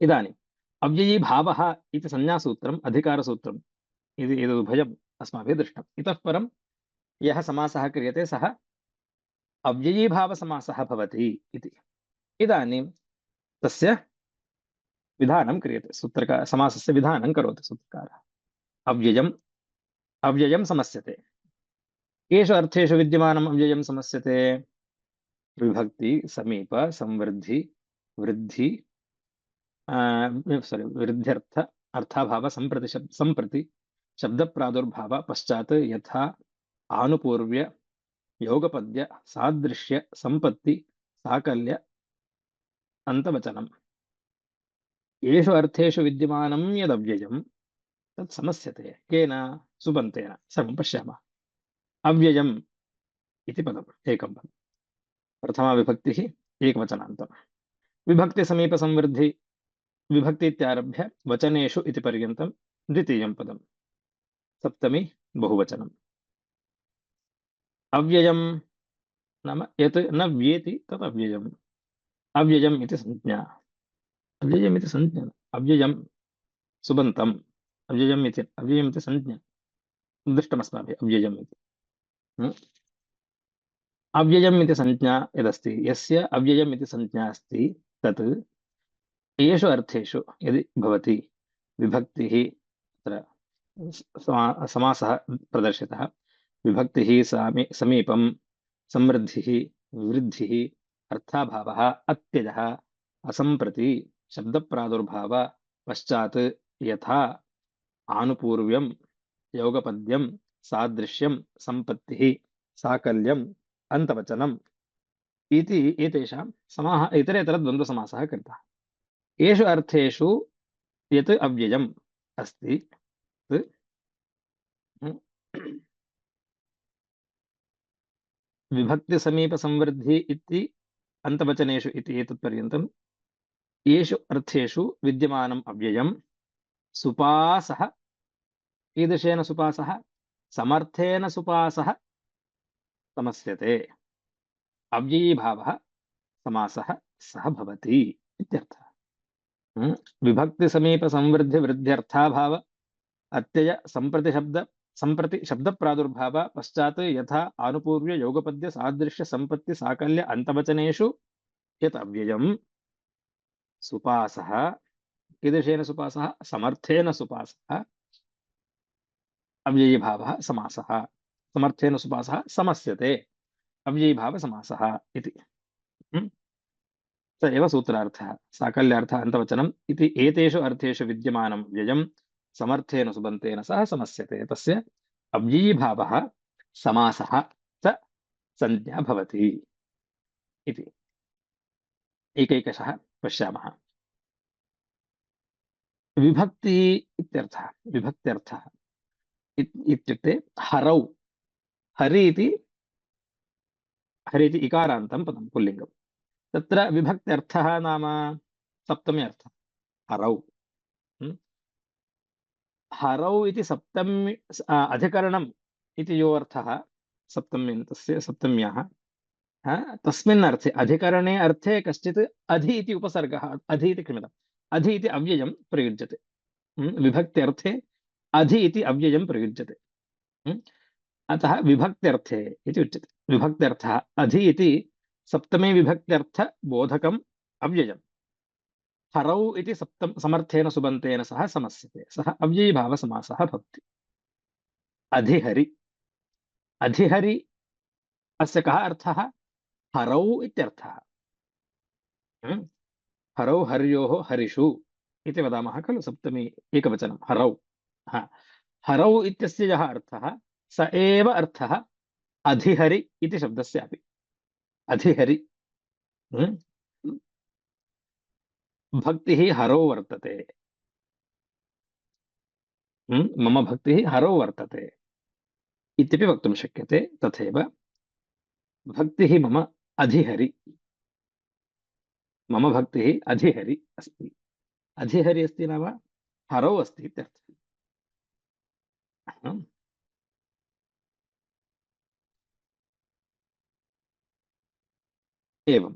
इदानीम् अव्ययी भावः इति संज्ञासूत्रम् अधिकारसूत्रम् इति एतदुभयम् अस्माभिः दृष्टम्। इतः परं यः समासः क्रियते सः अव्ययी भावसमासः भवति इति। इदानीं तस्य विधानं क्रियते, सूत्रकार समासस्य विधानं करोति सूत्रकारः। अव्ययम् अव्ययं समस्यते। केषु अर्थेषु विद्यमानम् अव्ययं समस्यते? विभक्ति, समीप, संवृद्धि, वृद्धि, सॉरी वृद्ध्यर्थ, अर्थाभाव, संप्रति शब्द प्रादुर्भाव, पश्चात यथा, आनुपूर्व्य, योगपद्य, सादृश्य, संपत्ति, साकल्य, अंतवचनम्। येषु अर्थेषु विद्यमानं यदव्ययं तत् समस्यते। केन? सुबन्तेन। सर्वं पश्यामः। अव्ययम् इति पदम् एकं पदम्। प्रथमा विभक्तिः एकवचनान्तम्। विभक्ति समीप संवृद्धि विभक्ति इत्यारभ्य वचनेषु इति पर्यन्तं द्वितीयं पदम्। सप्तमी बहुवचनम्। अव्ययं नाम यत् न व्येति तत् अव्ययम्। अव्ययम् इति संज्ञा। अव्ययम् इति संज्ञा। अव्ययं सुबन्तम्। अव्ययम् इति संज्ञा। दृष्टमस्माभिः अव्ययम् इति। अव्ययम् इति संज्ञा यदस्ति, यस्य अव्ययम् इति संज्ञा अस्ति, तत् येषु अर्थेषु यदि भवति, विभक्तिः तत्र समासः प्रदर्शितः, विभक्तिः समीपं, समृद्धिः, वृद्धिः, अर्थाभावः, अत्ययः, असम्प्रति, शब्दप्रादुर्भाव, पश्चात्, यथा, आनुपूर्व्यं, योगपद्यं, सादृश्यं, संपत्तिः, साकल्यम्, अन्तवचनम् इति एतेषां इतरेतरद्वन्द्वसमासः कृतः। येषु अर्थेषु यत् अव्ययम् अस्ति तत् विभक्ति समीप संवृद्धि इति अन्तवचनेषु इति एतत्पर्यन्तं येषु अर्थेषु विद्यमानम् अव्ययं सुपासः, कीदृशेन सुपासः? समर्थेन सुपासः समस्यते। अव्ययी भावः समासः सः भवति इत्यर्थः। विभक्ति समीप संवृद्धि वृद्ध्यर्थाभाव, अत्यय, संप्रति शब्द प्रादुर्भाव, पश्चात्, यथा, आनुपूर्व्य, योगपद्य, सादृश्य, संपत्ति, साकल्य, अंतवचनेषु यत् अव्ययम् सुपासः, कीदृशेन सुपासः? समर्थेन सुपासः अव्ययी भावः समासः। समर्थेन सुपासः समस्यते अव्ययी भाव समासः इति। स एव सूत्रार्थः। साकल्यार्थः अन्तवचनम् इति एतेषु अर्थेषु विद्यमानं व्ययं समर्थेन सुबन्तेन सह समस्यते। तस्य अव्ययी भावः समासः च संज्ञा भवति इति एकैकशः पश्यामः। विभक्ति इत्यर्थः। विभक्त्यर्थः इत्युक्ते हरौ, हरि इति इकारान्तं पदं पुल्लिङ्गं। तत्र विभक्त्यर्थः नाम सप्तमी अर्थः हरौ। हरौ इति सप्तमी अधिकरणम् इति यो अर्थः सप्तम्यन्तस्य सप्तम्याः, तस्मिन् अर्थे अधिकरणे अर्थे कश्चित् अधि इति उपसर्गः, अधि इति क्षम्यताम्, अधि इति अव्ययं प्रयुज्यते। विभक्त्यर्थे अधि इति अव्ययं प्रयुज्यते। अतः विभक्त्यर्थे इति उच्यते। विभक्त्यर्थः अधि इति सप्तमे विभक्त्यर्थ बोधकम् अव्ययम्। हरौ इति समर्थेन सुबन्तेन सह समस्यते, सः अव्ययी भावसमासः भवति। अधिहरि, अधिहरि अस्य कः अर्थः? हरौ इत्यर्थः। हरौ, हर्योः, हरिषु इति वदामः खलु, सप्तमी एकवचनं हरौ। हरौ इत्यस्य यः अर्थः स एव अर्थः अधिहरि इति शब्दस्यापि। अधिहरि भक्तिः हरौ वर्तते। मम भक्तिः हरौ वर्तते इत्यपि वक्तुं शक्यते। तथैव भक्तिः मम अधिहरि, मम भक्तिः अधिहरि अस्ति। अधिहरि अस्ति नाम हरौ अस्ति इत्यर्थः। एवं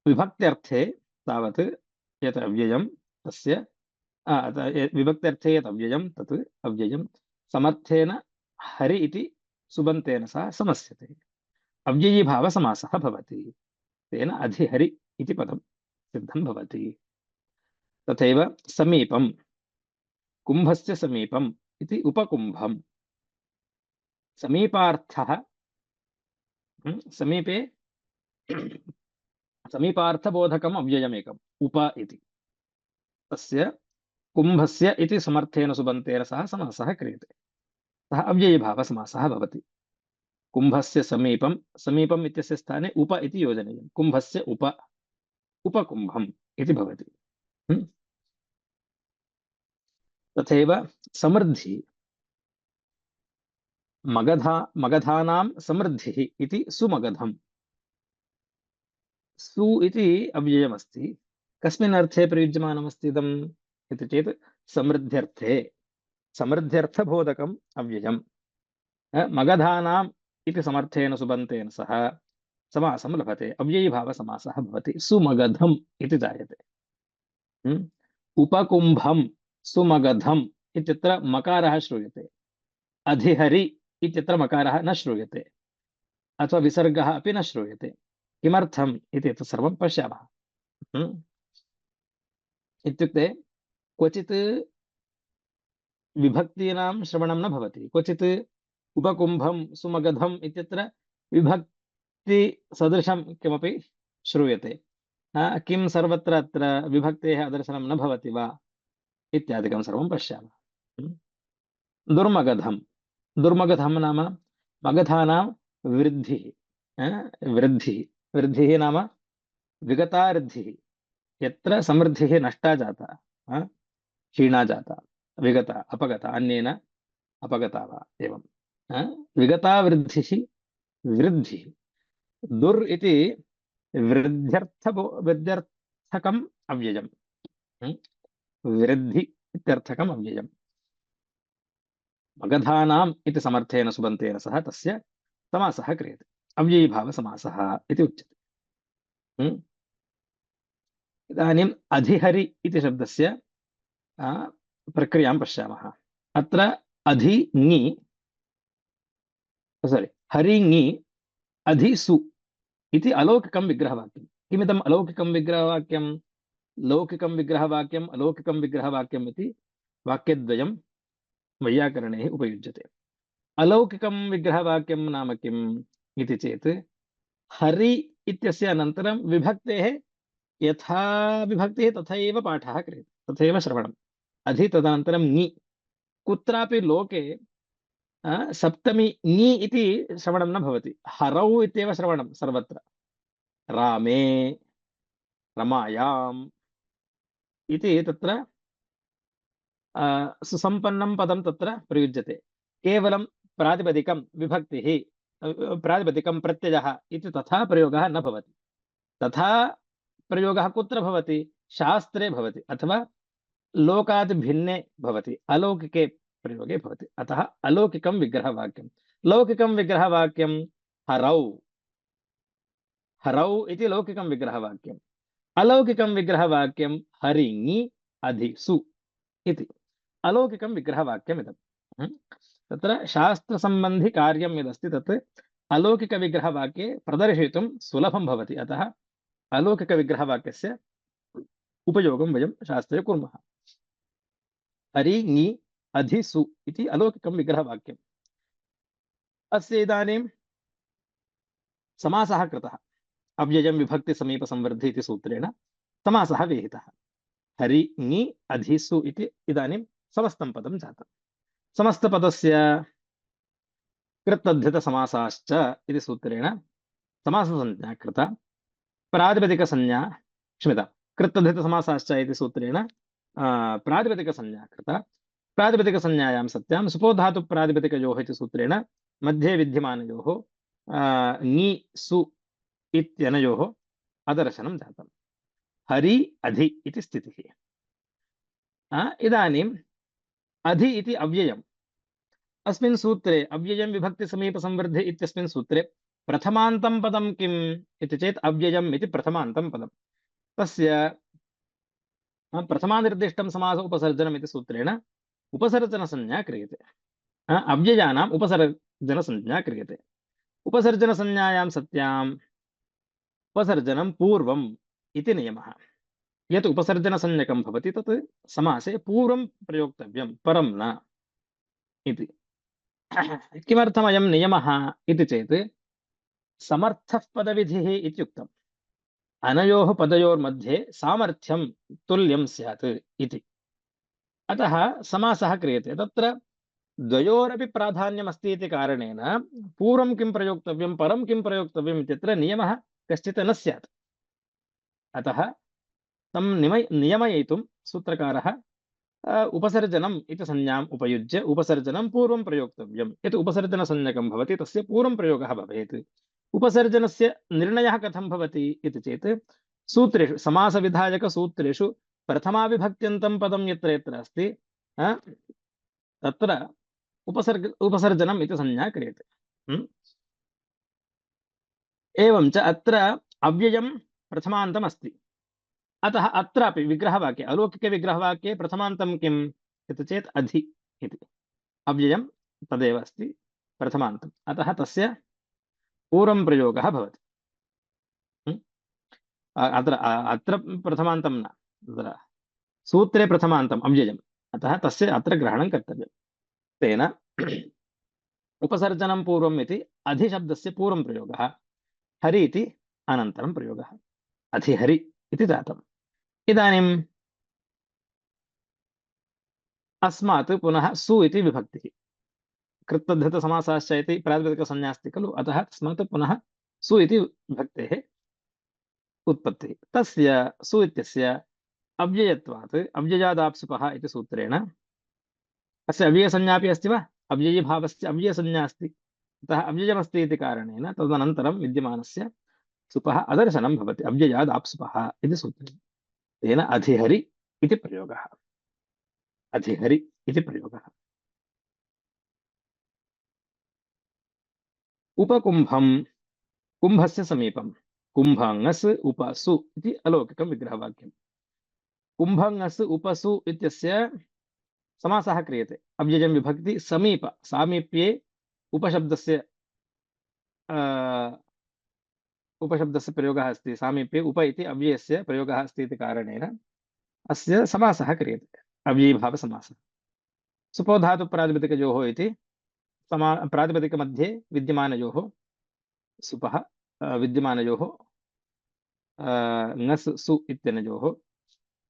विभक्त्यर्थे तावत् यत् अव्ययं तस्य विभक्त्यर्थे यत् अव्ययं तत् अव्ययं समर्थेन हरि इति सुबन्तेन सह समस्यते। अव्ययीभावसमासः भवति। तेन अधिहरि इति पदं सिद्धं भवति। तथैव समीपं, कुम्भस्य समीपम् इति उपकुम्भं। समीपार्थः समीपे समीपार्थबोधकम् अव्ययमेकम् उप इति। तस्य कुम्भस्य इति समर्थेन सुबन्तेन सह समासः क्रियते। सः अव्ययीभावसमासः भवति। कुम्भस्य समीपं, समीपम् इत्यस्य स्थाने उप इति योजनीयं। कुम्भस्य उपकुम्भम् इति भवति। तथैव समृद्धि, मगधानां समृद्धिः इति सुमगधम्। सु इति अव्ययमस्ति। कस्मिन् अर्थे प्रयुज्यमानमस्ति इदम् इति चेत् समृद्ध्यर्थे, समृद्ध्यर्थबोधकम् अव्ययम्। मगधानाम् इति समर्थेन सुबन्तेन सह समासं लभते। अव्ययीभावसमासः भवति। सुमगधम् इति जायते। उपकुम्भं सुमगधम् इत्यत्र मकारः श्रूयते। अधिहरि इत्यत्र मकारः न श्रूयते, अथवा विसर्गः अपि न श्रूयते। किमर्थम् इति एतत् सर्वं पश्यामः। इत्युक्ते क्वचित् विभक्तीनां श्रवणं न भवति। क्वचित् उपकुम्भं सुमगधम् इत्यत्र विभक्तिसदृशं किमपि श्रूयते। किं सर्वत्र अत्र विभक्तेः अदर्शनं न भवति वा इत्यादिकं सर्वं पश्यामः। दुर्मगधं, दुर्मगधं नाम मगधानां वृद्धिः। वृद्धिः, वृद्धिः नाम विगता वृद्धिः। यत्र समृद्धिः नष्टा जाता, क्षीणा जाता, विगता, अपगता, अन्येन अपगता वा, एवं विगता वृद्धिः वृद्धिः। दुर् इति वृद्ध्यर्थकम् अव्ययम्। वृद्धि इत्यर्थकम् अव्ययम्। मगधानाम् इति समर्थेन सुबन्तेन सह तस्य समासः क्रियते। अव्ययीभावसमासः इति उच्यते। इदानीम् अधिहरि इति शब्दस्य प्रक्रियां पश्यामः। अत्र अधि ङि, सारी हरि ङि अधिसु इति अलौकिकं विग्रहवाक्यं। किमिदम् अलौकिकं विग्रहवाक्यं? लौकिकं विग्रहवाक्यम् अलौकिकं विग्रहवाक्यम् इति वाक्यद्वयं वैयाकरणैः उपयुज्यते। अलौकिकं विग्रहवाक्यं नाम किम् इति चेत् हरि इत्यस्य अनन्तरं विभक्तेः यथा विभक्तिः तथैव पाठः क्रियते, तथैव श्रवणम्। अधि तदनन्तरं ङि। कुत्रापि लोके सप्तमी ङि इति श्रवणं न भवति। हरौ इत्येव श्रवणं सर्वत्र। रामे, रमायाम् इति तत्र सुसम्पन्नं पदं तत्र प्रयुज्यते। केवलं प्रातिपदिकं विभक्तिः, प्रातिपदिकं प्रत्ययः इति तथा प्रयोगः न भवति। तथा प्रयोगः कुत्र भवति? शास्त्रे भवति, अथवा लोकात् भिन्ने भवति, अलौकिके प्रयोगे भवति। अतः अलौकिकं विग्रहवाक्यं। लौकिकं विग्रहवाक्यं हरौ, हरौ इति लौकिकं विग्रहवाक्यम्। अलौकिकं विग्रहवाक्यं हरिङि अधिसु इति अलौकिकं विग्रहवाक्यमिदम्। तत्र शास्त्रसम्बन्धि कार्यं यदस्ति तत् अलौकिकविग्रहवाक्ये प्रदर्शयितुं सुलभं भवति। अतः अलौकिकविग्रहवाक्यस्य उपयोगं वयं शास्त्रे कुर्मः। हरिङि अधिसु इति अलौकिकं विग्रहवाक्यम्। अस्य इदानीं समासः कृतः। अव्ययं विभक्ति समीप संवृद्धि इति सूत्रेण समासः विहितः। हरिङि अधिसु इति इदानीं समस्तं पदं जातं। समस्तपदस्य कृत्तद्धितसमासाश्च इति सूत्रेण समाससंज्ञा कृता। प्रातिपदिकसंज्ञा, क्षम्यतां, कृत्तद्धितसमासाश्च इति सूत्रेण प्रातिपदिकसंज्ञा कृता। प्रातिपदिकसंज्ञायां सत्यां सुपोधातुप्रातिपदिकयोः इति सूत्रेण मध्ये विद्यमानयोः ङि सु इत्यनयोः अदर्शनं जातम्। हरि अधि इति स्थितिः। इदानीम् अधि इति अव्ययम्। अस्मिन् सूत्रे अव्ययं विभक्ति समीप संवृद्धि इत्यस्मिन् सूत्रे प्रथमान्तं पदं किम् इति चेत् अव्ययम् इति प्रथमान्तं पदम्। तस्य प्रथमानिर्दिष्टं समास उपसर्जनम् इति सूत्रेण उपसर्जनसंज्ञा क्रियते। अव्ययानाम् उपसर्जनसंज्ञा क्रियते। उपसर्जनसंज्ञायां सत्याम् उपसर्जनं पूर्वम् इति नियमः। यत् उपसर्जनसंज्ञकं भवति तत् समासे पूर्वं प्रयोक्तव्यं, परं न इति। किमर्थम् अयं नियमः इति चेत् समर्थः पदविधिः इत्युक्तम्। अनयोः पदयोर्मध्ये सामर्थ्यं तुल्यं स्यात् इति। अतः समासः क्रियते। तत्र द्वयोरपि प्राधान्यमस्ति इति कारणेन पूर्वं किं प्रयोक्तव्यं, परं किं प्रयोक्तव्यम् इत्यत्र नियमः कश्चित् न स्यात्। अतः तं नियमयितुं सूत्रकारः उपसर्जनम् इति संज्ञाम् उपयुज्य उपसर्जनं पूर्वं प्रयोक्तव्यं। यत् उपसर्जनसंज्ञकं भवति तस्य पूर्वं प्रयोगः भवेत्। उपसर्जनस्य निर्णयः कथं भवति इति चेत् सूत्रेषु, समासविधायकसूत्रेषु प्रथमाविभक्त्यन्तं पदं यत्र यत्र अस्ति तत्र उपसर्जनम् इति संज्ञा क्रियते। एवं च अत्र अव्ययं प्रथमान्तम् अस्ति। अतः अत्रापि विग्रहवाक्ये, अलौकिकविग्रहवाक्ये प्रथमान्तं किम् इति चेत् अधि इति। अव्ययं तदेव अस्ति प्रथमान्तम्, अतः तस्य पूर्वं प्रयोगः भवति। अत्र अत्र प्रथमान्तं न, तत्र सूत्रे प्रथमान्तम् अव्ययम्, अतः तस्य अत्र ग्रहणं कर्तव्यम्। तेन उपसर्जनं पूर्वम् इति अधिशब्दस्य पूर्वं प्रयोगः, हरि इति अनन्तरं प्रयोगः, अधिहरि इति जातम्। इदानीम् अस्मात् पुनः सु इति विभक्तिः, कृत्तधृतसमासाश्च इति प्रातिपदिकसंज्ञा अस्ति खलु, अतः तस्मात् पुनः सु इति विभक्तेः उत्पत्तिः। तस्य सु इत्यस्य अव्ययत्वात् अव्ययादाप्सुपः इति सूत्रेण अस्य अव्ययसंज्ञा अपि अस्ति वा, अव्ययीभावस्य अव्ययसंज्ञा अस्ति, अतः अव्ययमस्ति इति कारणेन तदनन्तरं विद्यमानस्य सुपः अदर्शनं भवति, अव्ययादाप्सुपः इति सूत्रेण। तेन अधिहरि इति प्रयोगः, अधिहरि इति प्रयोगः। उपकुम्भं, कुम्भस्य समीपं, कुम्भङस् उपसु इति अलौकिकं विग्रहवाक्यं। कुम्भङस् उपसु इत्यस्य समासः क्रियते। अव्ययं विभक्ति समीप, सामीप्ये उपशब्दस्य उपशब्दस्य प्रयोगः अस्ति, सामीप्ये उप इति अव्ययस्य प्रयोगः अस्ति इति कारणेन अस्य समासः क्रियते, अव्ययीभावसमासः। सुपो धातु प्रातिपदिकयोः इति प्रातिपदिकमध्ये विद्यमानयोः सुपः विद्यमानयोः ङस् सु इत्यनयोः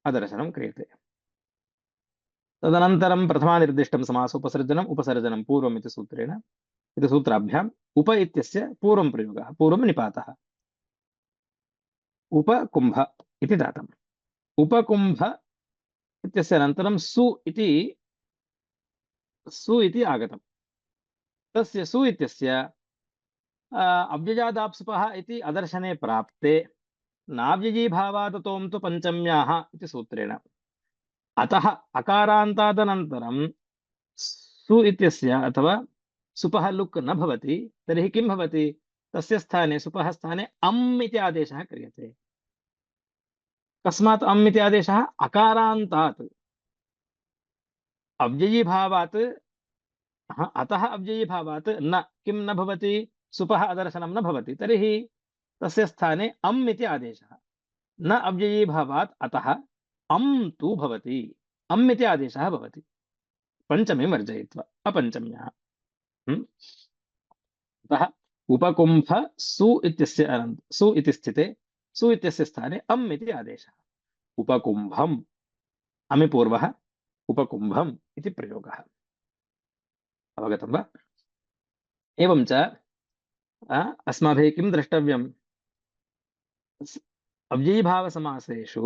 अदर्शनं क्रियते। तदनन्तरं प्रथमानिर्दिष्टं समासोपसर्जनम् उपसर्जनं पूर्वम् इति सूत्रेण, इति सूत्राभ्याम् उप इत्यस्य पूर्वं प्रयोगः, पूर्वं निपातः, उपकुम्भ इति जातम्। उपकुम्भ इत्यस्य अनन्तरं सु इति आगतम्। तस्य सु इत्यस्य अव्ययादाप्सुपः इति अदर्शने प्राप्ते नाव्ययीभावात् तों तु पञ्चम्याः इति सूत्रेण, अतः अकारान्तादनन्तरं सु इत्यस्य अथवा सुपः लुक् न भवति, तर्हि किं भवति, तस्य स्थाने, सुपः स्थाने अम् इति आदेशः क्रियते। कस्मात् अम् इति आदेशः, अकारान्तात्, अव्ययीभावात्, अतः अव्ययीभावात् न किं न भवति, सुपः अदर्शनं न भवति, तर्हि तस्य स्थाने अम् इति आदेशः, न अव्ययीभावात् अतः अम् तु भवति, अम् इति आदेशः भवति पञ्चमीं वर्जयित्वा, अपञ्चम्याः। अतः उपकुम्भ सु इत्यस्य सु इति स्थिते सु इत्यस्य स्थाने अम् इति आदेशः, उपकुम्भम्, अमि पूर्वः उपकुम्भम् इति प्रयोगः। अवगतं वा? एवं च अस्माभिः किं द्रष्टव्यम्, अव्ययीभावसमासेषु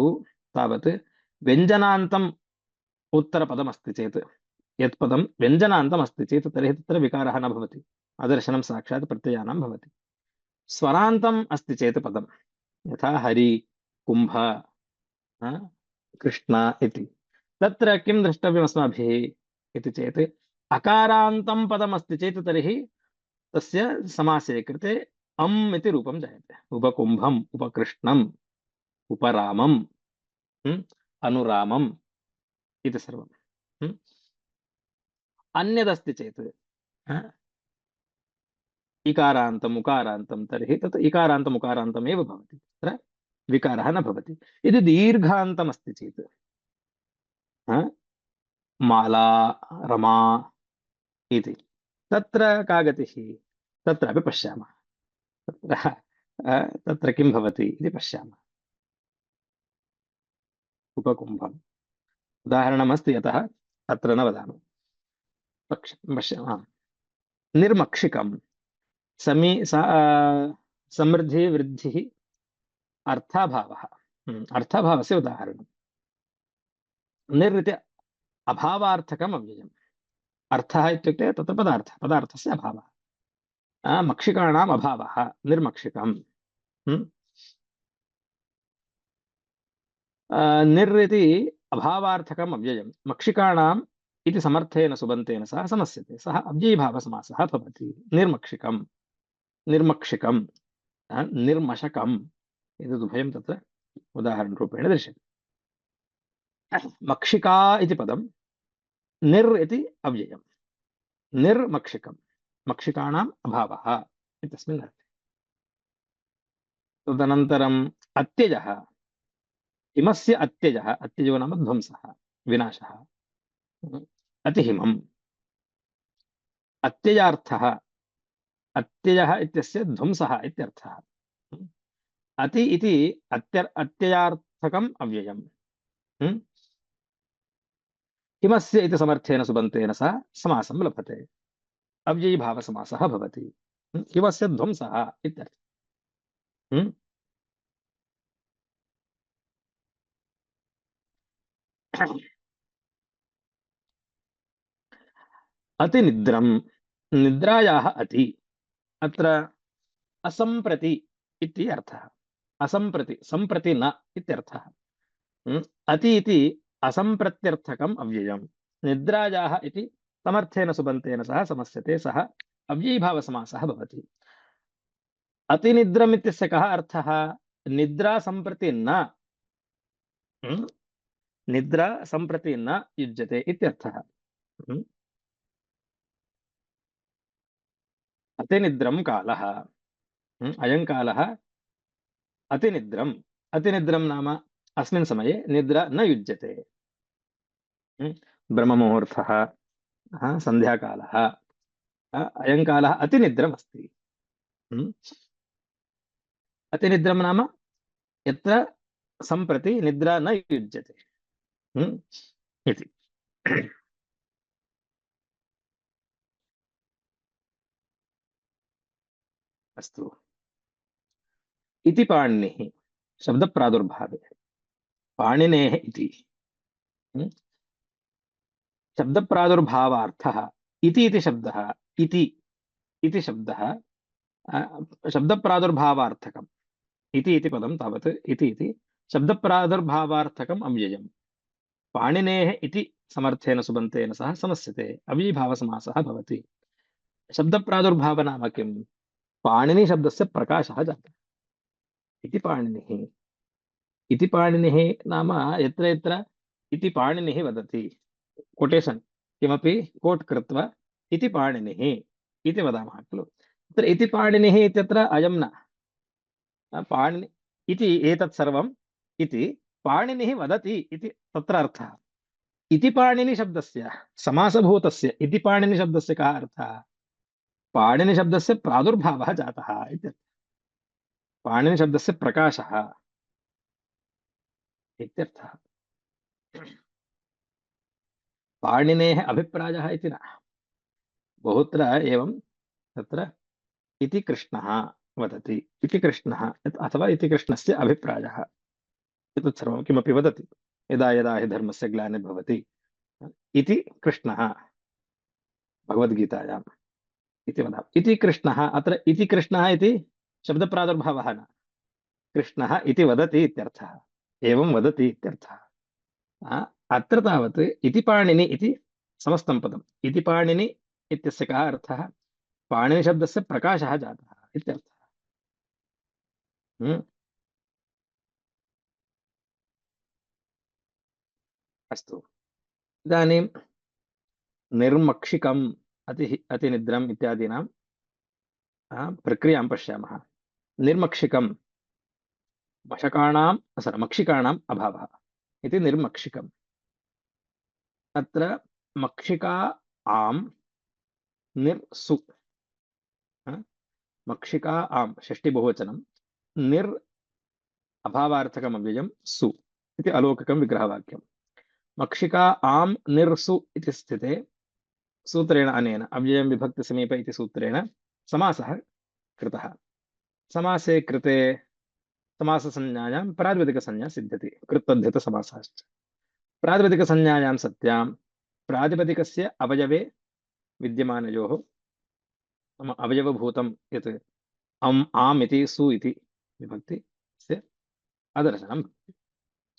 तावत् व्यञ्जनान्तम् उत्तरपदमस्ति चेत्, यत् पदं व्यञ्जनान्तम् अस्ति चेत् तर्हि तत्र विकारः न भवति, अदर्शनं साक्षात् प्रत्ययानां भवति। स्वरान्तम् अस्ति चेत् पदं, यथा हरि, कुम्भ, कृष्ण इति, तत्र किं द्रष्टव्यम् अस्माभिः इति चेत् अकारान्तं पदमस्ति चेत् तर्हि तस्य समासे कृते अम् इति रूपं जायते, उपकुम्भम्, उपकृष्णम्, उपरामम्, अनुरामम् इति सर्वम्। हम्म? अन्यदस्ति चेत् इकारान्तम् उकारान्तं तर्हि तत् इकारान्तम् उकारान्तमेव भवति, तत्र विकारः न भवति। यदि दीर्घान्तमस्ति चेत् माला रमा इति, तत्र का गतिः? तत्रापि पश्यामः। तत्र तत्र किं भवति इति पश्यामः। उपकुम्भम् उदाहरणमस्ति, यतः अत्र न वदामि। पश्यामः। निर्मक्षिकम् समृद्धि वृद्धिः अर्थाभावः। अर्थाभावस्य उदाहरणं निर् इति अभावार्थकम् अव्ययम्। अर्थः इत्युक्ते तत्र पदार्थस्य अभावः। मक्षिकाणाम् अभावः निर्मक्षिकम्। निर् इति अभावार्थकम् अव्ययम् मक्षिकाणाम् इति समर्थेन सुबन्तेन सह समस्यते, सः अव्ययीभावसमासः भवति। निर्मक्षिकम् निर्मक्षिकम् निर्मशकम् एतदुभयं तत्र उदाहरणरूपेण दृश्यते। मक्षिका इति पदं निर् इति अव्ययम्। निर्मक्षिकम् मक्षिकाणाम् अभावः इत्यस्मिन् अर्थे। तदनन्तरम् अत्यजः। हिमस्य अत्यजः, अत्यजो नाम ध्वंसः विनाशः। अतिहिमम्। अत्ययार्थः, अत्ययः इत्यस्य ध्वंसः इत्यर्थः। अति इति अत्ययार्थकम् अव्ययम्। हिमस्य इति समर्थेन सुबन्तेन सह समासं लभते, अव्ययीभावसमासः भवति। हिमस्य ध्वंसः इत्यर्थः। अतिनिद्रम् निद्रायाः अति, अत्र असम्प्रति इति अर्थः। असम्प्रति सम्प्रति न इत्यर्थः। अति इति असम्प्रत्यर्थकम् अव्ययम्। निद्रायाः इति समर्थेन सुबन्तेन सह समस्यते, सः अव्ययीभावसमासः भवति। अतिनिद्रम् इत्यस्य कः अर्थः? निद्रा सम्प्रति न निद्रा सम्प्रति न युज्यते इत्यर्थः। अतिनिद्रं कालः। अयं कालः अतिनिद्रम्। अतिनिद्रं नाम अस्मिन् समये निद्रा न युज्यते। ब्रह्ममुहूर्तः, सन्ध्याकालः, अयं कालः अतिनिद्रमस्ति। अतिनिद्रं नाम यत्र सम्प्रति निद्रा न युज्यते इति। अस्तु। इति पाणिनिः शब्दप्रादुर्भावे पाणिनेः इति शब्दप्रादुर्भावार्थः इति इति शब्दः इति इति शब्दः शब्दप्रादुर्भावार्थकम् इति इति पदं तावत् इति शब्दप्रादुर्भावार्थकम् अव्ययम् पाणिनेः इति समर्थेन सुबन्तेन सह समस्यते, अव्ययीभावसमासः भवति। शब्दप्रादुर्भाव नाम किम्? पाणिनि शब्दस्य प्रकाशः जातः। इति पाणिनिः। इति पाणिनिः नाम यत्र यत्र इति पाणिनिः वदति, कोटेशन् किमपि कोट् कृत्वा इति पाणिनिः इति वदामः खलु। तत्र इति पाणिनिः इत्यत्र अयं न, पाणिनि इति एतत् सर्वम् इति पाणिनिः वदति इति तत्र अर्थः। इति पाणिनि शब्दस्य समासभूतस्य इति पाणिनि शब्दस्य कः अर्थः? पाणिनि शब्दस्य प्रादुर्भावः जातः इत्यर्थः। पाणिनि शब्दस्य प्रकाशः इत्यर्थः। पाणिनेः अभिप्रायः इति न। बहुत्र एवं तत्र इति कृष्णः वदति, इति कृष्णः अथवा इति कृष्णस्य अभिप्रायः, एतत् सर्वं किमपि वदति। यदा यदा हि धर्मस्य ग्लानिर्भवति इति कृष्णः भगवद्गीतायाम् इति वदामः। इति कृष्णः, अत्र इति कृष्णः इति शब्दप्रादुर्भावः न, कृष्णः इति वदति इत्यर्थः, एवं वदति इत्यर्थः। अत्र तावत् इति पाणिनि इति समस्तं पदम्। इति पाणिनि इत्यस्य कः अर्थः? पाणिनिशब्दस्य प्रकाशः जातः इत्यर्थः। अस्तु इदानीं निर्मक्षिकम् अतिनिद्रम् इत्यादीनां प्रक्रियां पश्यामः। निर्मक्षिकं मक्षिकाणाम् अभावः इति निर्मक्षिकम्। अत्र मक्षिका आम् निर्सु मक्षिका आम् षष्ठी बहुवचनं निर् अभावार्थकम् अव्ययं सु इति अलौकिकं विग्रहवाक्यं। मक्षिका आम् निर्सु इति स्थिते सूत्रेण अनेन अव्ययं विभक्ति समीपे इति सूत्रेण समासः कृतः। समासे कृते समाससंज्ञायां प्रातिपदिकसंज्ञा सिद्ध्यति कृत्तद्धितसमासश्च। प्रातिपदिकसंज्ञायां सत्यां प्रातिपदिकस्य अवयवे विद्यमानयोः अवयवभूतं यत् अम् आम् इति सु इति विभक्ति से अदर्शनं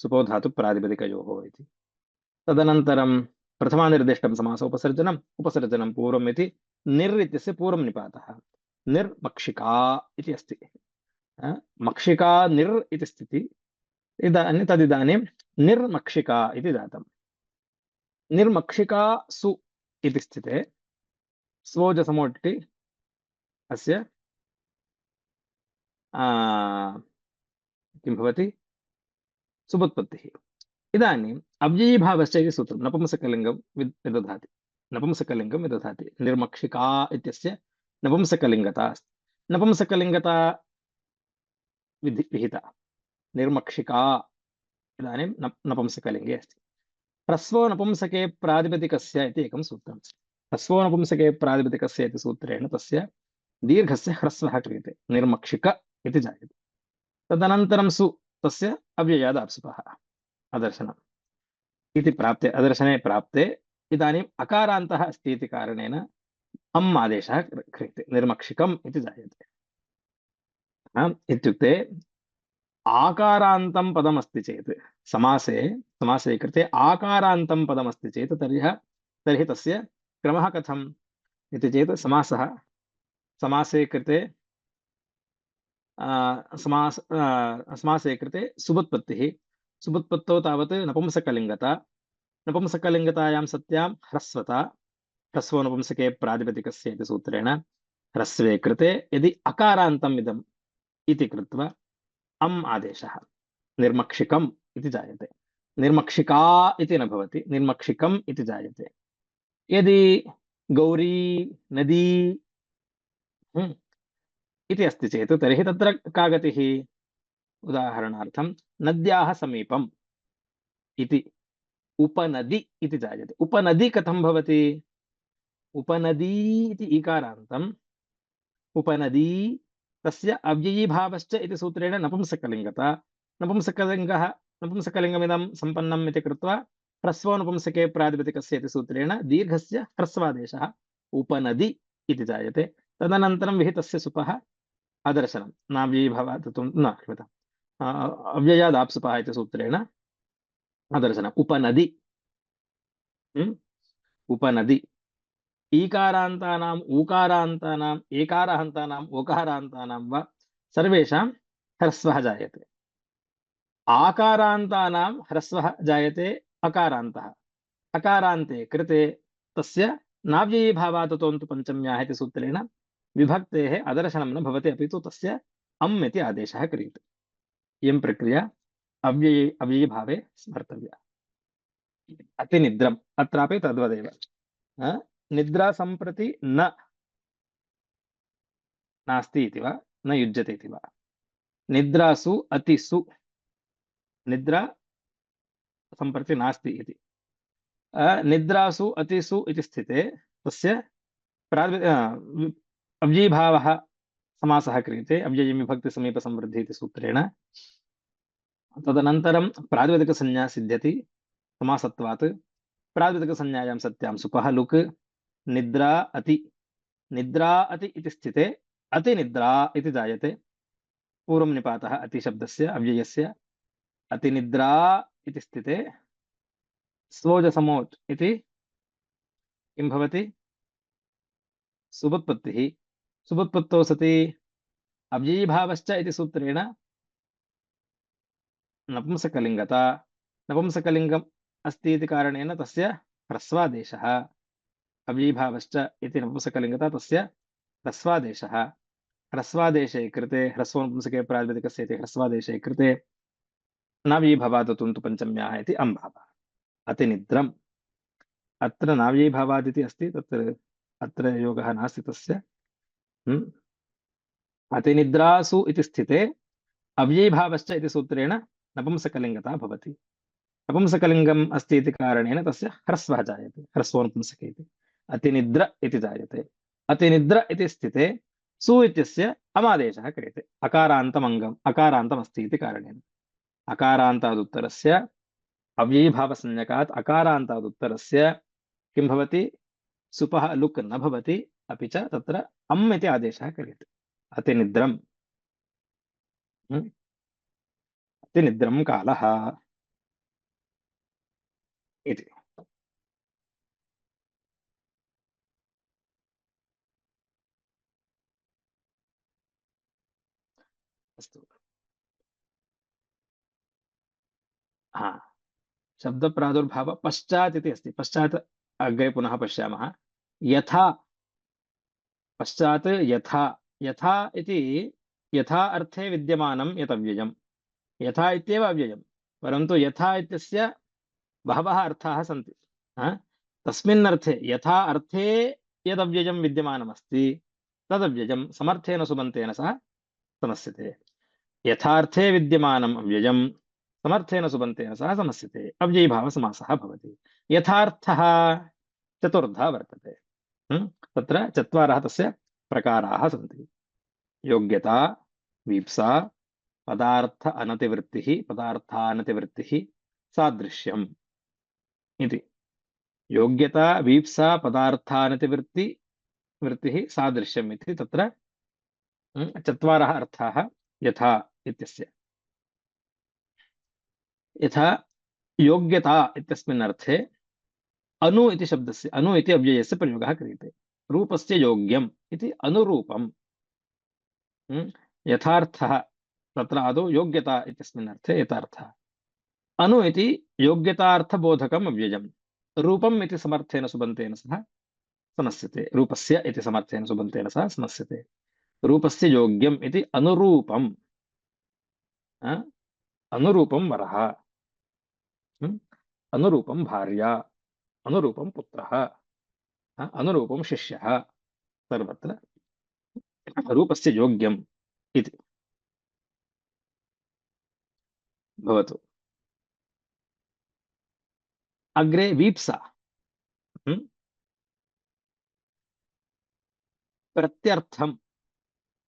सुपो धातु प्रातिपदिकयोः इति। तदनन्तरं प्रथमानिर्दिष्टं समासोपसर्जनम् उपसर्जनं पूर्वम् इति निर् इत्यस्य पूर्वं निपातः निर्मक्षिका इति अस्ति। मक्षिका निर् इति स्थिति तदिदानीं निर्मक्षिका इति जातम्। निर्मक्षिका सु इति स्थिते स्वोजसमोट्टि अस्य किं भवति सुबुत्पत्तिः। इदानीम् अव्ययीभावश्च इति सूत्रं नपुंसकलिङ्गं विदधाति। नपुंसकलिङ्गं विदधाति। निर्मक्षिका इत्यस्य नपुंसकलिङ्गता अस्ति। नपुंसकलिङ्गता विहिता निर्मक्षिका इदानीं नपुंसकलिङ्गे अस्ति। ह्रस्वो नपुंसके प्रातिपदिकस्य इति एकं सूत्रम्। ह्रस्वो नपुंसके प्रातिपदिकस्य इति सूत्रेण तस्य दीर्घस्य ह्रस्वः क्रियते निर्मक्षिक इति जायते। तदनन्तरं सु तस्य अव्ययादाप्सुपः अदर्शनम् इति प्राप्ते अदर्शने प्राप्ते इदानीम् अकारान्तः अस्ति इति कारणेन अम् आदेशः क्रियते निर्मक्षिकम् इति जायते। इत्युक्ते आकारान्तं पदमस्ति चेत् समासे कृते आकारान्तं पदमस्ति चेत् तर्हि तस्य क्रमः कथम् इति चेत् समासे कृते समासे कृते सुबुत्पत्तिः सुबुत्पत्तौ तावत् नपुंसकलिङ्गता नपुंसकलिङ्गतायां सत्यां ह्रस्वता ह्रस्वो नपुंसके प्रातिपदिकस्य इति सूत्रेण ह्रस्वे कृते यदि अकारान्तम् इदम् इति कृत्वा अम् आदेशः निर्मक्षिकम् इति जायते। निर्मक्षिका इति न भवति निर्मक्षिकम् इति जायते। यदि गौरी नदी इति अस्ति चेत् तर्हि तत्र का गतिः? उदाहरणार्थं नद्याः समीपम् इति उपनदी इति जायते। उपनदी कथं भवति? उपनदी इति ईकारान्तम् उपनदी तस्य अव्ययीभावश्च इति सूत्रेण नपुंसकलिङ्गता नपुंसकलिङ्गमिदं सम्पन्नम् इति कृत्वा ह्रस्वो नपुंसके प्रातिपदिकस्य इति सूत्रेण दीर्घस्य ह्रस्वादेशः उपनदी इति जायते। तदनन्तरं विहितस्य सुपः अदर्शनं नाव्ययीभावात् न क्षम्यताम् अव्ययादाप्सुपः इति सूत्रेण अदर्शनम् उपनदी उपनदी ईकारान्तानाम् ऊकारान्तानाम् एकारान्तानाम् ओकारान्तानां वा सर्वेषां ह्रस्वः जायते। आकारान्तानां ह्रस्वः जायते अकारान्तः अकारान्ते कृते तस्य नाव्ययीभावात् तोन्तु पञ्चम्याः इति सूत्रेण विभक्तेः अदर्शनं न भवति अपि तु तस्य अम् इति आदेशः क्रियते। इयं प्रक्रिया अव्ययीभावे स्मर्तव्या। अतिनिद्रम् अत्रापि तद्वदेव निद्रा सम्प्रति नास्ति इति वा न युज्यते इति वा। निद्रासु अतिसु निद्रा सम्प्रति नास्ति इति निद्रासु अतिसु इति स्थिते तस्य अव्ययीभावः समासः क्रियते अव्ययीं विभक्ति समीप संवृद्धि इति सूत्रेण। तदनन्तरं प्रातिपदिकसंज्ञा सिद्ध्यति समासत्वात्। प्रातिपदिकसंज्ञायां सत्यां सुपः लुक् निद्रा अति इति स्थिते अतिनिद्रा इति जायते। पूर्वं निपातः अतिशब्दस्य अव्ययस्य अतिनिद्रा इति स्थिते स्वोजसमोट् इति किं भवति? सुबुत्पत्तिः। सुबुत्पत्तौ सति अव्ययीभावश्च इति सूत्रेण नपुंसकलिङ्गता नपुंसकलिङ्गं अस्ति इति कारणेन तस्य ह्रस्वादेशः। अव्ययीभावश्च इति नपुंसकलिङ्गता तस्य ह्रस्वादेशः। ह्रस्वादेशे कृते ह्रस्वनपुंसके प्रातिपदिकस्य इति ह्रस्वादेशे कृते नाव्ययीभावात् तुन्तु पञ्चम्याः इति अम्भावः। अतिनिद्रम् अत्र नाव्ययीभावात् इति अस्ति, तत्र अत्र योगः नास्ति तस्य। अतिनिद्रासु इति स्थिते अव्ययीभावश्च इति सूत्रेण नपुंसकलिङ्गता भवति। नपुंसकलिङ्गम् अस्ति इति कारणेन तस्य ह्रस्वः जायते, ह्रस्वोनपुंसके इति अतिनिद्र इति जायते। अतिनिद्र इति स्थिते सु इत्यस्य अमादेशः क्रियते, अकारान्तमङ्गम् अकारान्तमस्ति इति कारणेन। अकारान्तादुत्तरस्य अव्ययीभावसंज्ञकात् अकारान्तादुत्तरस्य किं भवति, सुपः लुक् न भवति, अपि च तत्र अम् इति आदेशः क्रियते। अतिनिद्रम् अतिनिद्रं कालः इति। अस्तु। हा, शब्दप्रादुर्भाव पश्चात् इति अस्ति, पश्चात् अग्रे पुनः पश्यामः। यथा पश्चात् यथा, यथा इति यथा अर्थे विद्यमानं यतव्ययम्, यथा इत्येव अव्ययम्, परन्तु यथा इत्यस्य बहवः अर्थाः सन्ति। तस्मिन् अर्थे यथा अर्थे यदव्ययं विद्यमानमस्ति तदव्ययं समर्थेन सुबन्तेन सह समस्यते। यथार्थे विद्यमानम् अव्ययं समर्थेन सुबन्तेन सह समस्यते, अव्ययीभावसमासः भवति। यथार्थः चतुर्धा वर्तते। तत्र चत्वारः तस्य प्रकाराः सन्ति। योग्यता, वीप्सा, पदार्थ अनतिवृत्तिः, पदार्थानतिवृत्तिः, सादृश्यम् इति। योग्यता, वीप्सा, पदार्थानतिवृत्ति वृत्तिः, सादृश्यम् इति तत्र चत्वारः अर्थाः यथा इत्यस्य। यथा योग्यता इत्यस्मिन् अर्थे अनु इति शब्दस्य, अनु इति अव्ययस्य प्रयोगः क्रियते। रूपस्य योग्यम् इति अनुरूपम्। यथार्थः तत्र आदौ योग्यता इत्यस्मिन् अर्थे यथार्थः। अनु इति योग्यतार्थबोधकम् अव्ययम्। रूपम् इति समर्थेन सुबन्तेन सह समस्यते, रूपस्य इति समर्थेन सुबन्तेन सह समस्यते। रूपस्य योग्यम् इति अनुरूपम्, अनुरूपं वरः, अनुरूपं भार्या, अनुरूपं पुत्रः, अनुरूपं शिष्यः, सर्वत्र रूपस्य योग्यम् इति भवतु। अग्रे वीप्सा, प्रत्यर्थम्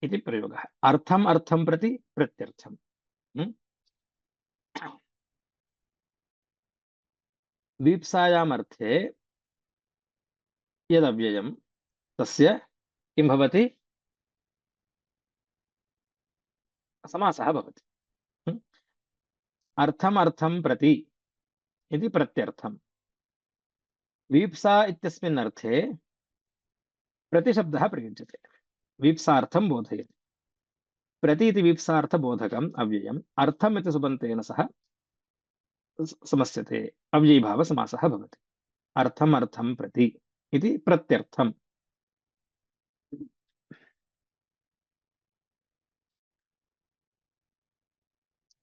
इति प्रयोगः। अर्थम् अर्थं प्रति प्रत्यर्थम्। वीप्सायाम् अर्थे यदव्ययं तस्य किं भवति, समासः भवति। अर्थम् अर्थं प्रति इति प्रत्यर्थम्। वीप्सा इत्यस्मिन् अर्थे प्रतिशब्दः प्रयुज्यते, वीप्सार्थं बोधयति। प्रति इति वीप्सार्थबोधकम् अव्ययम्, अर्थम् इति सुबन्तेन सह समस्यते, अव्ययीभावसमासः भवति। अर्थम् अर्थं प्रति इति प्रत्यर्थम्।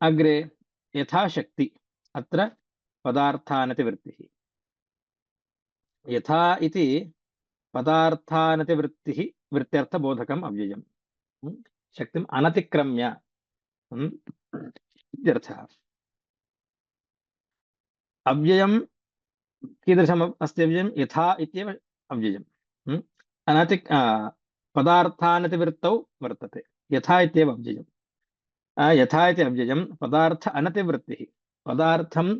अग्रे यथाशक्ति, अत्र पदार्थानतिवृत्तिः। यथा इति पदार्थानतिवृत्तिः वृत्त्यर्थबोधकम् अव्ययम्। शक्तिम् अनतिक्रम्य इत्यर्थः। अव्ययं कीदृशम् अस्ति, अव्ययं यथा इत्येव अव्ययम्। पदार्थानतिवृत्तौ वर्तते, यथा इत्येव अव्ययम्। यथा इति अव्ययं पदार्थ अनतिवृत्तिः, पदार्थम्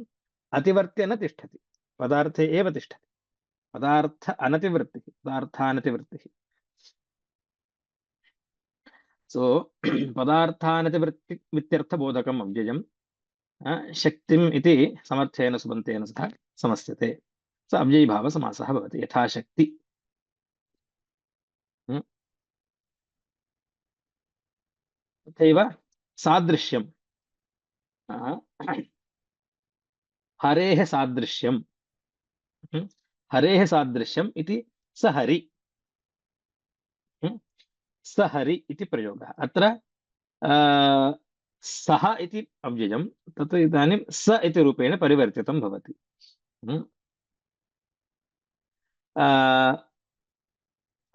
अतिवर्त्य न तिष्ठति, पदार्थे एव तिष्ठति। पदार्थ अनतिवृत्तिः, पदार्थानतिवृत्तिः। सो पदार्थानतिवृत्ति वित्यर्थबोधकम् अव्ययम्, शक्तिम् इति समर्थेन सुबन्तेन सह समस्यते, स अव्ययीभावसमासः भवति। यथाशक्ति। तथैव सादृश्यम्, हरेः सादृश्यम्। हरेः सादृश्यम् इति सहरि। सहरि इति प्रयोगः अत्र। अ, सः इति अव्ययं तत् इदानीं स इति रूपेण परिवर्तितं भवति। हम्म। अ,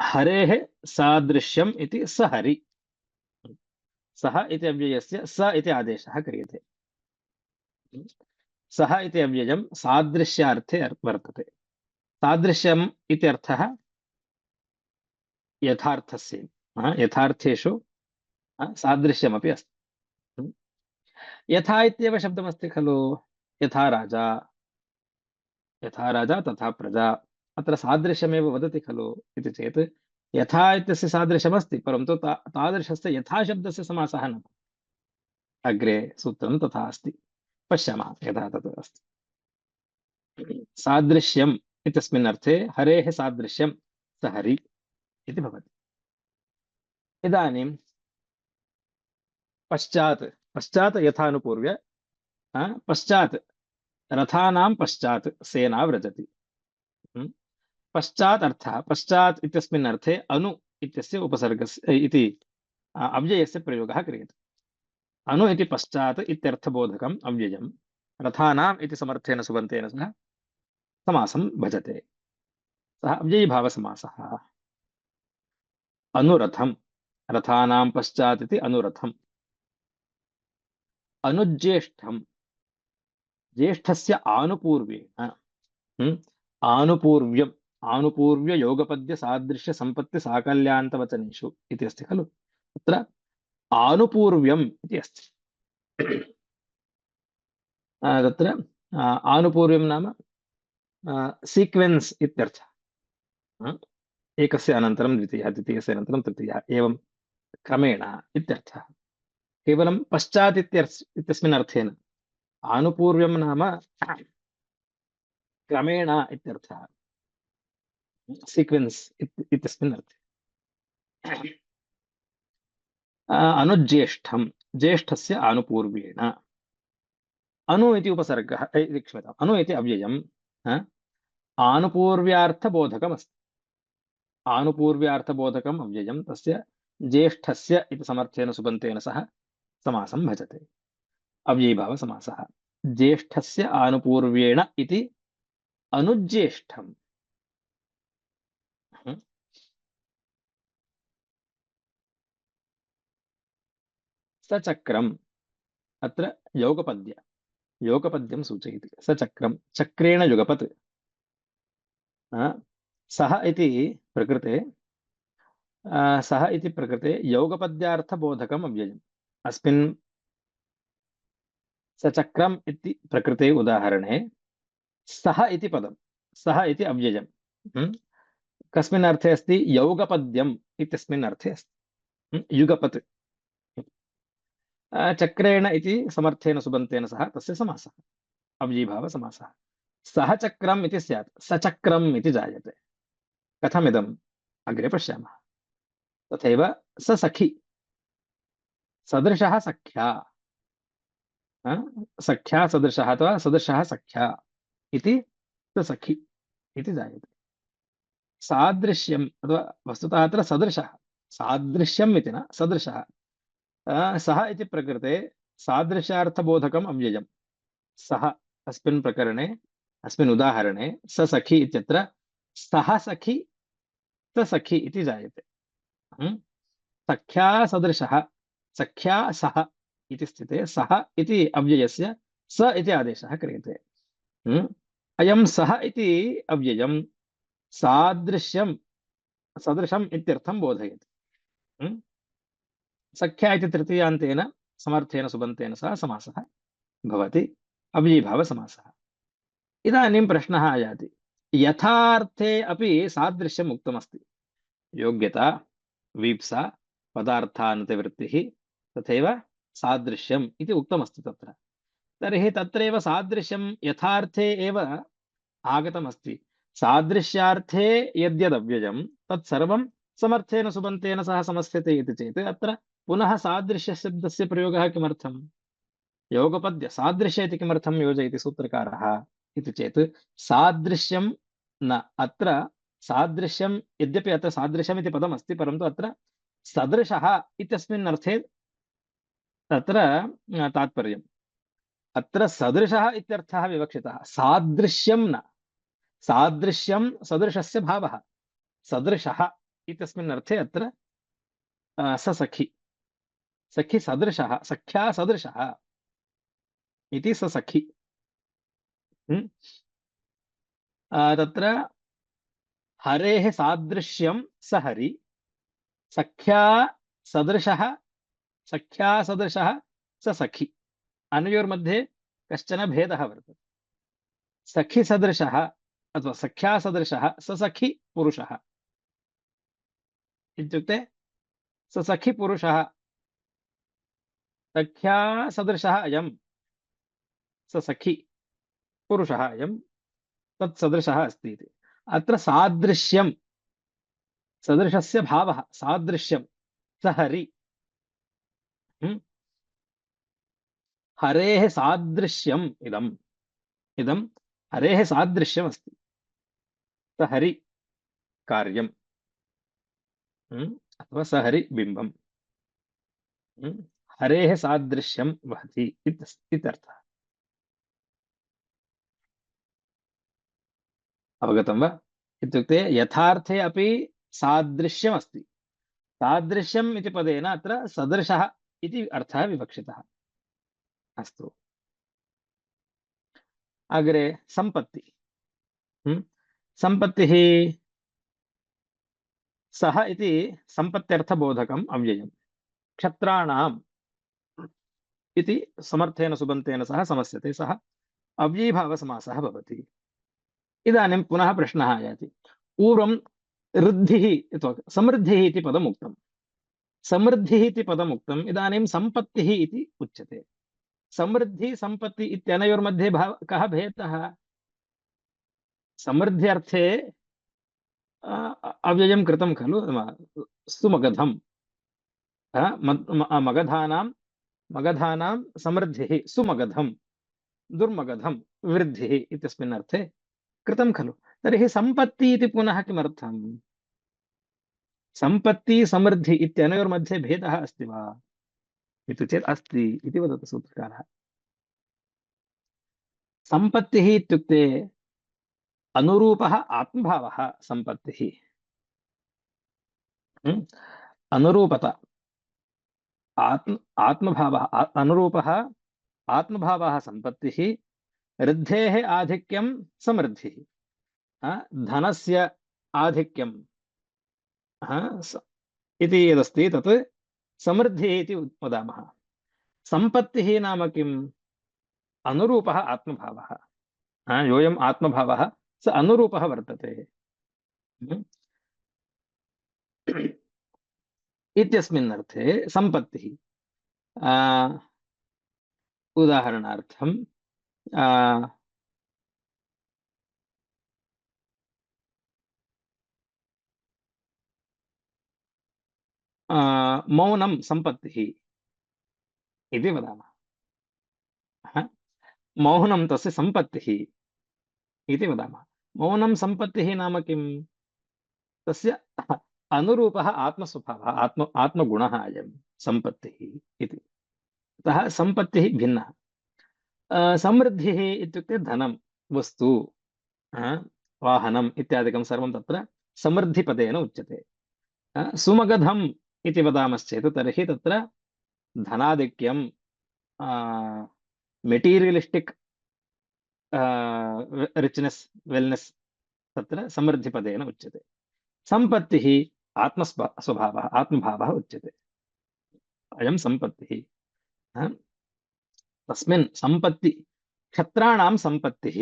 हरेः सादृश्यम् इति सहरि। सः इति अव्ययस्य स इति आदेशः क्रियते। सः इति अव्ययं सादृश्यार्थे वर्तते। सादृश्यम् इति अर्थः यथार्थस्य। यथार्थेषु सादृश्यमपि अस्ति। यथा इत्येव शब्दमस्ति खलु। यथा राजा, यथा राजा तथा प्रजा। अत्र सादृश्यमेव वदति खलु इति चेत् यथा इत्यस्य सादृश्यमस्ति, परन्तु तादृशस्य यथा शब्दस्य समासः न। अग्रे सूत्रं तथा अस्ति, पश्यामः यथा तत् अस्ति। सादृश्यम् इत्यस्मिन् अर्थे हरेः सादृश्यं सहरि इति भवति। इदानीं पश्चात्, पश्चात् यथानुपूर्व्य पश्चात् रथानां पश्चात् सेना व्रजति। पश्चात् अर्थः, पश्चात् इत्यस्मिन् अर्थे अनु इत्यस्य उपसर्गस्य इति अव्ययस्य प्रयोगः क्रियते। अनु इति पश्चात् इत्यर्थबोधकम् अव्ययं रथानाम् इति समर्थेन सुबन्तेन सह समासं भजते। सः अव्ययीभावसमासः। अनुरथं, रथानां पश्चात् इति अनुरथम्। अनुज्येष्ठं, ज्येष्ठस्य आनुपूर्व्येण। आनुपूर्व्यम्, आनुपूर्व्य योगपद्य सादृश्य संपत्ति साकल्यान्तवचनेषु इति अस्ति खलु। तत्र आनुपूर्व्यम् इति अस्ति। तत्र आनुपूर्व्यं नाम सीक्वेन्स् इत्यर्थः। एकस्य अनन्तरं द्वितीयः, द्वितीयस्य अनन्तरं तृतीयः, एवं क्रमेण इत्यर्थः। केवलं पश्चात् इत्यस्मिन् अर्थेन। आनुपूर्व्यं नाम क्रमेण इत्यर्थः, सीक्वेन्स् इत्यस्मिन् अर्थे। अनुज्येष्ठं, ज्येष्ठस्य आनुपूर्व्येण। अनु इति उपसर्गः, क्षम्यताम्, अनु इति अव्ययम् आनुपूर्व्यार्थबोधकमस्ति। आनुपूर्व्यार्थबोधकम् अव्ययं तस्य ज्येष्ठस्य इति समर्थेन सुबन्तेन सह समासं भजते। अव्ययीभावसमासः। ज्येष्ठस्य आनुपूर्व्येण इति अनुज्येष्ठम्। सचक्रम्, अत्र योगपद्य, योगपद्यं सूचयति। सचक्रं, चक्रेण युगपत्। सः इति प्रकृते, सः इति प्रकृते योगपद्यार्थबोधकम् अव्ययम्। अस्मिन् सचक्रम् इति प्रकृते उदाहरणे सः इति पदं, सः इति अव्ययम् कस्मिन् अर्थे अस्ति? यौगपद्यम् इत्यस्मिन् अर्थे अस्ति। युगपत्। चक्रेण इति समर्थेन सुबन्तेन सह तस्य समासः, अव्ययीभावसमासः। सः चक्रम् इति स्यात्, सचक्रम् इति जायते। कथमिदम्? अग्रे पश्यामः। तथैव ससखी, सदृशः सख्या, सख्या सदृशः अथवा सदृशः सख्या इति ससखी इति जायते। सादृश्यम् अथवा वस्तुतः अत्र सदृशः, सादृश्यम् इति न, सदृशः। सः इति प्रकृते सादृशार्थबोधकम् अव्ययम्। सः अस्मिन् प्रकरणे, अस्मिन् उदाहरणे ससखी इत्यत्र सः सखी ससखी इति जायते। सख्या सदृशः, सख्या सः इति स्थिते सः इति अव्ययस्य स इति आदेशः क्रियते। अयं सः इति अव्ययं सादृश्यं सदृशम् इत्यर्थं बोधयति। सख्या इति तृतीयान्तेन समर्थेन सुबन्तेन सह समासः भवति, अव्ययीभावसमासः। इदानीं प्रश्नः आयाति, यथार्थे अपि सादृश्यम् उक्तमस्ति। योग्यता, वीप्सा, पदार्थान्त्यवृत्तिः, तथैव सादृश्यम् इति उक्तमस्ति तत्र। तर्हि तत्रैव सादृश्यं यथार्थे एव आगतमस्ति। सादृश्यार्थे यद्यदव्ययं तत्सर्वं समर्थेन सुबन्तेन सह समस्यते इति चेत् अत्र पुनः सादृश्यशब्दस्य प्रयोगः किमर्थम्? योगपद्य सादृश्य इति किमर्थं योजयति सूत्रकारः इति चेत् सादृश्यं न अत्र सादृश्यं यद्यपि अत्र सादृश्यम् इति पदमस्ति परन्तु अत्र सदृशः इत्यस्मिन् अर्थे तत्र तात्पर्यम् अत्र सदृशः इत्यर्थः विवक्षितः सादृश्यं न सादृश्यं सदृशस्य भावः सदृशः इत्यस्मिन् अर्थे अत्र ससखि सखि सदृशः सख्या सदृशः इति ससखि हम्म? तत्र हरेः सादृश्यं सहरि सख्या सदृशः सख्या सदृशः ससखि अनयोर्मध्ये कश्चन भेदः वर्तते सखि सदृशः अथवा सख्या सदृशः ससखि पुरुषः इत्युक्ते ससखि पुरुषः सख्या सदृशः अयं ससखि पुरुषः अयं तत्सदृशः अस्ति इति अत्र सादृश्यं सदृशस्य भावः सादृश्यं सहरि हरेः सादृश्यम् इदम् इदं हरेः सादृश्यमस्ति सहरि कार्यम् अथवा सहरि बिम्बम् हरेः सादृश्यं वहति इत्यर्थः अवगतं वा इत्युक्ते यथार्थे अपि सादृश्यमस्ति सादृश्यम् इति पदेन अत्र सदृशः इति अर्थः विवक्षितः अस्तु अग्रे सम्पत्ति सम्पत्तिः सः इति सम्पत्त्यर्थबोधकम् अव्ययम् क्षत्राणाम् इति समर्थेन सुबन्तेन सह समस्यते सः अव्ययीभावसमासः भवति इदानीं पुनः प्रश्नः आयाति पूर्वं ऋद्धिः समृद्धिः इति पदम् उक्तं समृद्धिः इति पदम् उक्तम् इदानीं सम्पत्तिः इति उच्यते समृद्धि सम्पत्ति इत्यनयोर्मध्ये कः भेदः समृद्ध्यर्थे अव्ययं कृतं खलु सुमगधं मगधानां समृद्धिः सुमगधं दुर्मगधं वृद्धिः इत्यस्मिन् अर्थे कृतं खलु तर्हि सम्पत्ति इति पुनः किमर्थम् सम्पत्ति समृद्धि इत्यनयोर्मध्ये भेदः अस्ति वा इति चेत् अस्ति इति वदति सूत्रकारः सम्पत्तिः इत्युक्ते अनुरूपः आत्मभावः सम्पत्तिः अनुरूपता आत्मभावः अनुरूपः आत्मभावः सम्पत्तिः ऋद्धेः आधिक्यं समृद्धिः धनस्य आधिक्यं इति यदस्ति तत् समृद्धिः इति वदामः सम्पत्तिः नाम किम् अनुरूपः आत्मभावः योऽयम् आत्मभावः स अनुरूपः वर्तते इत्यस्मिन् अर्थे सम्पत्तिः उदाहरणार्थं मौनं सम्पत्तिः इति वदामः मौनं तस्य सम्पत्तिः इति वदामः मौनं सम्पत्तिः नाम किम् तस्य अनुरूपः आत्मस्वभावः आत्मगुणः अयं सम्पत्तिः इति अतः सम्पत्तिः भिन्नः समृद्धिः इत्युक्ते धनं वस्तु वाहनम् इत्यादिकं सर्वं तत्र समृद्धिपदेन उच्यते सुमगधम् इति वदामश्चेत् तर्हि तत्र धनाधिक्यं मेटीरियलिस्टिक् रिच्नेस् वेल्नेस् तत्र समृद्धिपदेन उच्यते सम्पत्तिः स्वभावः आत्मभावः उच्यते अयं सम्पत्तिः तस्मिन् सम्पत्ति क्षत्राणां सम्पत्तिः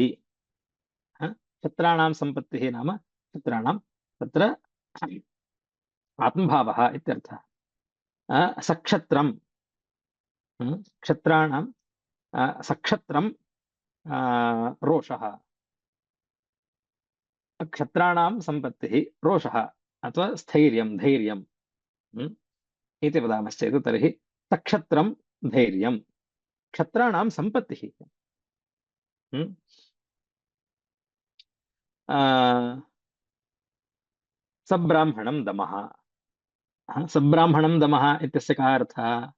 क्षत्राणां सम्पत्तिः नाम क्षत्राणां तत्र आत्मभावः इत्यर्थः सक्षत्रं क्षत्राणां सक्षत्रं रोषः क्षत्राणां सम्पत्तिः रोषः अथवा स्थैर्यं धैर्यं इति वदामश्चेत् तर्हि सक्षत्रं धैर्यं क्षत्राणां सम्पत्तिः। हम्म? आ, सब्राह्मणं दमः। सब्राह्मणं दमः इत्यस्य कः अर्थः?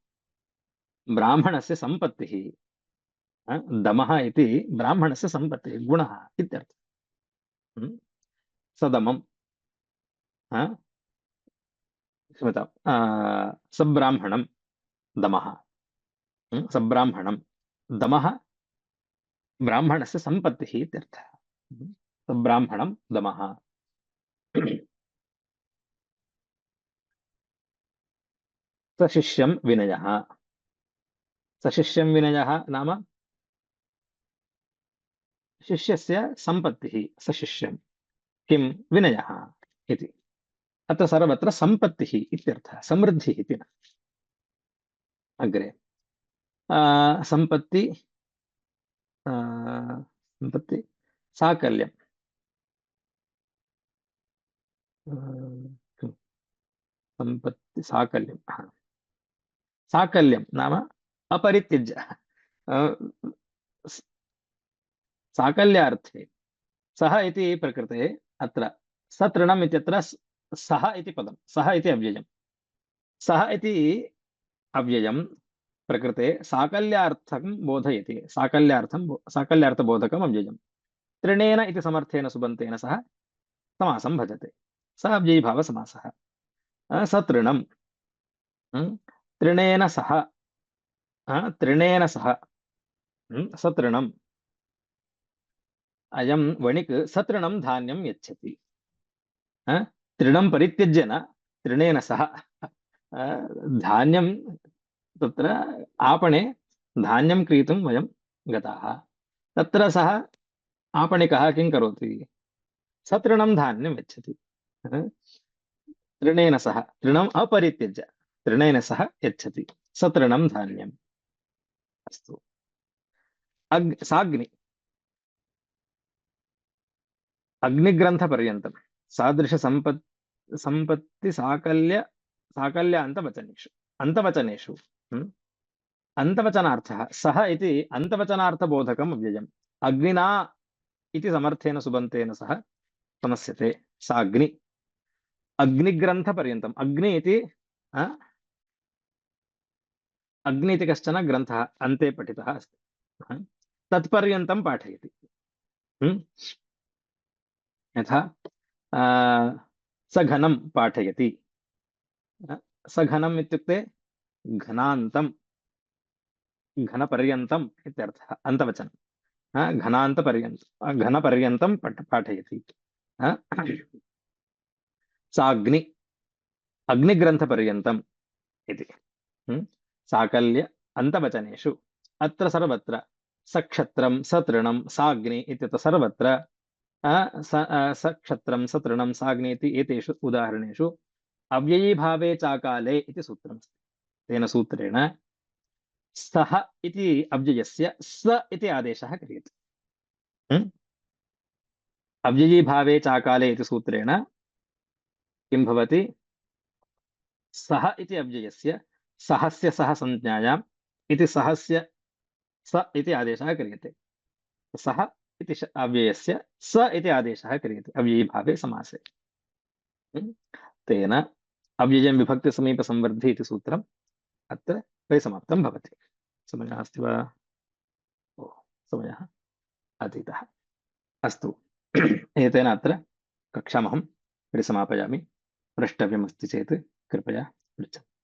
ब्राह्मणस्य सम्पत्तिः। दमः इति ब्राह्मणस्य सम्पत्तिः, गुणः इत्यर्थः। हम्म? सदमं, क्षम्यतां, सब्राह्मणं दमः। सब्राह्मणं दमः ब्राह्मणस्य सम्पत्तिः इत्यर्थः। सब्राह्मणं दमः। सशिष्यं विनयः। सशिष्यं विनयः नाम शिष्यस्य सम्पत्तिः सशिष्यं, किं विनयः इति। अत्र सर्वत्र सम्पत्तिः इत्यर्थः, समृद्धिः इति न। अग्रे सम्पत्ति, सम्पत्ति साकल्यं, किं? सम्पत्ति साकल्यं, साकल्यं नाम अपरित्यज्य, स- साकल्यार्थे सः इति प्रकृते अत्र सतृणम् इत्यत्र सः इति पदं, सः इति अव्ययम्, सः इति अव्ययं प्रकृते साकल्यार्थं बोधयति, साकल्यार्थबोधकम् अव्ययम्। तृणेन इति समर्थेन सुबन्तेन सह समासं भजते, सः अव्ययीभावसमासः। सतृणं, तृणेन सह, तृणेन सह, सतृणम्, अयं वणिक् सतृणं धान्यं यच्छति। तृणं परित्यज्य न, तृणेन सह धान्यं, तत्र आपणे धान्यं क्रेतुं वयं गताः। तत्र सः आपणिकः किं करोति? सतृणं धान्यं यच्छति। तृणेन सह, तृणम् अपरित्यज्य तृणेन सह यच्छति सतृणं धान्यम्। अस्तु। साग्नि, अग्निग्रन्थपर्यन्तं सादृशसम्पत् सम्पत्ति साकल्य, साकल्यान्तवचनेषु, अन्तवचनेषु, अन्तवचनार्थः सः इति अन्तवचनार्थबोधकम् अव्ययम्। अग्निना इति समर्थेन सुबन्तेन सह समस्यते, साग्नि। अग्निग्रन्थपर्यन्तम्, अग्नि इति अग्नि इति कश्चन ग्रन्थः अन्ते पठितः अस्ति, तत्पर्यन्तं पाठयति। यथा सघनं पाठयति, सघनम् इत्युक्ते घनान्तं, घनपर्यन्तम् इत्यर्थः, अन्तवचनं। घनपर्यन्तं पाठयति। साग्नि, अग्निग्रन्थपर्यन्तम् इति। साकल्य अन्तवचनेषु अत्र सर्वत्र सक्षत्रं सतृणं साग्नि इत्यत्र सर्वत्र सक्षत्रं सतृणं साग्नि इति एतेषु उदाहरणेषु अव्ययीभावे चाकाले इति सूत्रमस्ति। तेन सूत्रेण सः इति अव्ययस्य स इति आदेशः क्रियते। अव्ययीभावे चाकाले इति सूत्रेण किं भवति? सः इति अव्ययस्य सहस्य सह संज्ञायाम् इति सहस्य स इति आदेशः क्रियते। सः इति अव्ययस्य स इति आदेशः क्रियते अव्ययीभावे समासे। तेन अव्ययं विभक्ति समीप संवर्धि इति सूत्रम् अत्र परिसमाप्तं भवति। समयः अस्ति वा? ओ, समयः अतीतः। अस्तु। एतेन अत्र कक्षामहं परिसमापयामि। प्रष्टव्यमस्ति चेत् कृपया पृच्छन्तु।